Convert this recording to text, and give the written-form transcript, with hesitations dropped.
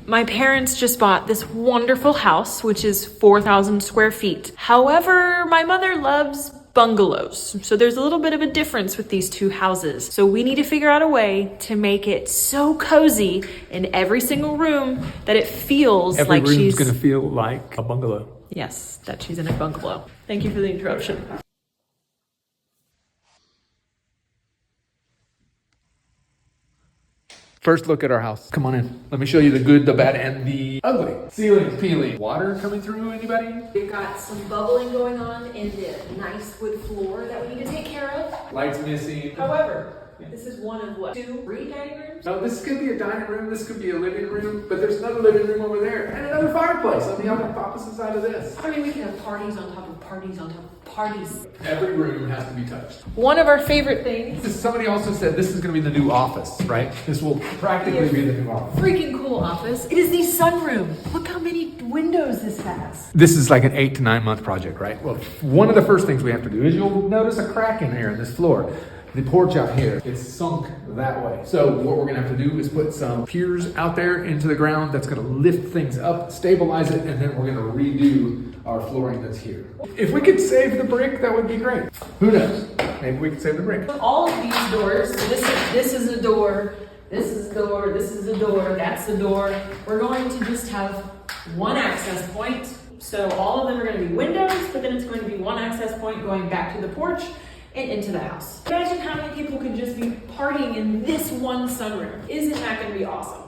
My parents just bought this wonderful house, which is 4,000 square feet. However, my mother loves bungalows. So there's a little bit of a difference with these two houses. So we need to figure out a way to make it so cozy in every single room that it feels Every like room's gonna feel like a bungalow. Yes, that she's in a bungalow. Thank you for the interruption. First look at our house. Come on in. Let me show you the good, the bad, and the ugly. Ceiling's peeling. Water coming through, anybody? We've got some bubbling going on in the nice wood floor that we need to take care of. Lights missing. However, this is one of what, 3 dining rooms? No, this could be a dining room, this could be a living room, but there's another living room over there, and another fireplace on the opposite side of this. I mean, we can have parties on top of parties on top of parties. Every room has to be touched. One of our favorite things. Somebody also said this is going to be the new office, right? This will practically be the new office. Freaking cool office. It is the sunroom. Look how many windows this has. This is like an 8 to 9 month project, right? Well, one of the first things we have to do is you'll notice a crack in here in this floor. The porch out here, it's sunk that way. So what we're gonna have to do is put some piers out there into the ground that's gonna lift things up, stabilize it, and then we're gonna redo our flooring that's here. If we could save the brick, that would be great. Who knows? Maybe we could save the brick. All of these doors, so this is a door, this is a door, this is a door, that's a door. We're going to just have one access point. So all of them are gonna be windows, but then it's going to be one access point going back to the porch and into the house. Imagine how many people could just be partying in this one sunroom. Isn't that gonna be awesome?